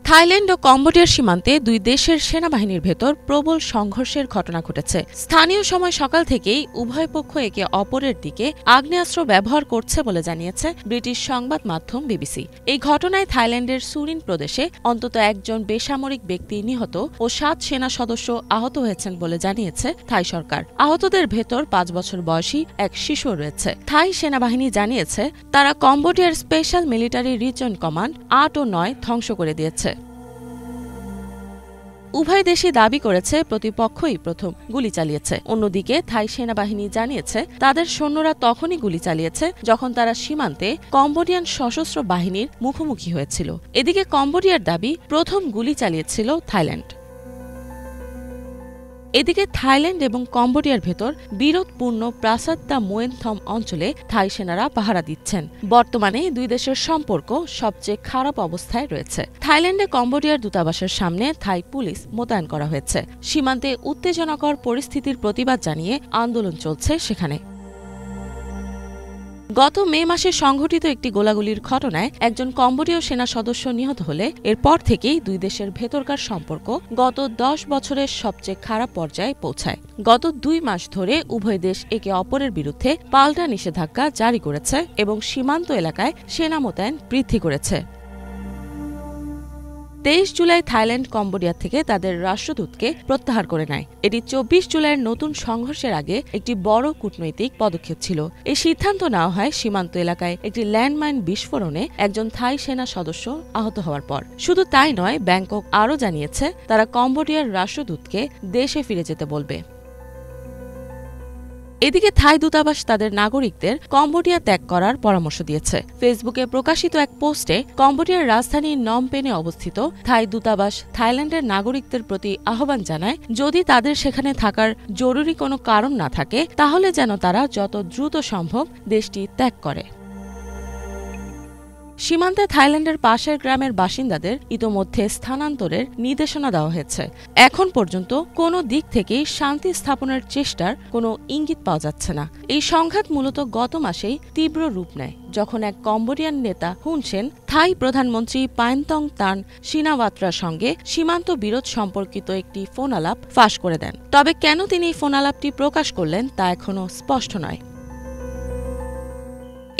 Thailand ও কম্বোডিয়ার সীমান্তে দুই দেশের সেনাবাহিনীর ভেতর প্রবল সংঘর্ষের ঘটনা ঘটেছে। স্থানীয় সময় সকাল থেকেই উভয় পক্ষ একে অপরের দিকে আগ্নেয়াস্ত্র ব্যবহার করছে বলে জানিয়েছে ব্রিটিশ সংবাদ মাধ্যম বিবিসি। এই ঘটনায় থাইল্যান্ডের সুরিন প্রদেশে অন্তত একজন বেসামরিক ব্যক্তি নিহত ও ৭ সেনা সদস্য আহত হয়েছেন বলে জানিয়েছে থাই সরকার। আহতদের ভেতর ৫ বছর বয়সী এক শিশু রয়েছে। থাই সেনাবাহিনী জানিয়েছে তারা কম্বোডিয়ার স্পেশাল মিলিটারি রিজন কমান্ড ৮ ও ৯ ধ্বংস করে দিয়েছে। উভয় দেশই দাবি করেছে প্রতিপক্ষই প্রথম গুলি চালিয়েছে। অন্যদিকে থাই সেনাবাহিনী জানিয়েছে তাদের সৈন্যরা তখনই গুলি চালিয়েছে যখন তারা সীমান্তে কম্বোডিয়ান সশস্ত্র বাহিনীর মুখোমুখি হয়েছিল। এদিকে কম্বোডিয়ার দাবি প্রথম গুলি চালিয়েছিল থাইল্যান্ড। এদিকে থাইল্যান্ড এবং কম্বোডিয়ার ভেতর বিরোধপূর্ণ প্রাসাদ দ্য মোয়েনথম অঞ্চলে থাই সেনারা পাহারা দিচ্ছেন। বর্তমানে দুই দেশের সম্পর্ক সবচেয়ে খারাপ অবস্থায় রয়েছে। থাইল্যান্ডে কম্বোডিয়ার দূতাবাসের সামনে থাই পুলিশ মোতায়েন করা হয়েছে। সীমান্তে উত্তেজনাকর পরিস্থিতির প্রতিবাদ জানিয়ে আন্দোলন চলছে সেখানে। গত মে মাসে সংঘটিত একটি গোলাগুলির ঘটনায় একজন কম্বোডীয় সেনা সদস্য নিহত হলে এরপর থেকেই দুই দেশের ভেতরকার সম্পর্ক গত ১০ বছরের সবচেয়ে খারাপ পর্যায়ে পৌঁছায়। গত ২ মাস ধরে উভয় দেশ একে অপরের বিরুদ্ধে পাল্টা নিষেধাজ্ঞা জারি করেছে এবং সীমান্ত এলাকায় সেনা মোতায়েন বৃদ্ধি করেছে। ২৩ জুলাই থাইল্যান্ড কম্বোডিয়া থেকে তাদের রাষ্ট্রদূতকে প্রত্যাহার করে নেয়। এটি ২৪ জুলাইয়ের নতুন সংঘর্ষের আগে একটি বড় কূটনৈতিক পদক্ষেপ ছিল। এই সিদ্ধান্ত নেওয়া হয় সীমান্ত এলাকায় একটি ল্যান্ডমাইন বিস্ফোরণে একজন থাই সেনা সদস্য আহত হওয়ার পর। শুধু তাই নয়, ব্যাংকক আরও জানিয়েছে তারা কম্বোডিয়ার রাষ্ট্রদূতকে দেশে ফিরে যেতে বলবে। এদিকে থাই দূতাবাস তাদের নাগরিকদের কম্বোডিয়া ত্যাগ করার পরামর্শ দিয়েছে। ফেসবুকে প্রকাশিত এক পোস্টে কম্বোডিয়ার রাজধানী নমপেনে অবস্থিত থাই দূতাবাস থাইল্যান্ডের নাগরিকদের প্রতি আহ্বান জানায়, যদি তাদের সেখানে থাকার জরুরি কোনো কারণ না থাকে তাহলে যেন তারা যত দ্রুত সম্ভব দেশটি ত্যাগ করে। সীমান্তে থাইল্যান্ডের পাশের গ্রামের বাসিন্দাদের ইতোমধ্যে স্থানান্তরের নির্দেশনা দেওয়া হয়েছে। এখন পর্যন্ত কোনো দিক থেকেই শান্তি স্থাপনের চেষ্টার কোনো ইঙ্গিত পাওয়া যাচ্ছে না। এই সংঘাত মূলত গত মাসেই তীব্র রূপ নেয় যখন এক কম্বোডিয়ান নেতা হুন সেন থাই প্রধানমন্ত্রী পাইনতং তান সিনাওয়াত্রার সঙ্গে সীমান্ত বিরোধ সম্পর্কিত একটি ফোন আলাপ ফাঁস করে দেন। তবে কেন তিনি এই ফোন আলাপটি প্রকাশ করলেন তা এখনও স্পষ্ট নয়।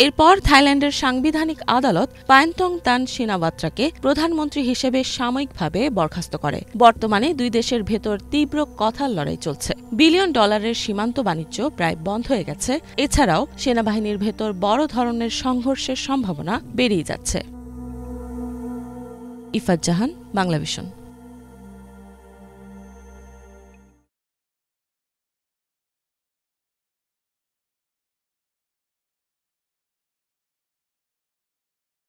এরপর থাইল্যান্ডের সাংবিধানিক আদালত পাইনতং তান সিনাওয়াত্রাকে প্রধানমন্ত্রী হিসেবে সাময়িকভাবে বরখাস্ত করে। বর্তমানে দুই দেশের ভেতর তীব্র কথার লড়াই চলছে। বিলিয়ন ডলারের সীমান্ত বাণিজ্য প্রায় বন্ধ হয়ে গেছে। এছাড়াও সেনাবাহিনীর ভেতর বড় ধরনের সংঘর্ষের সম্ভাবনা বেড়েই যাচ্ছে। ইফাত জাহান, বাংলাভিশন।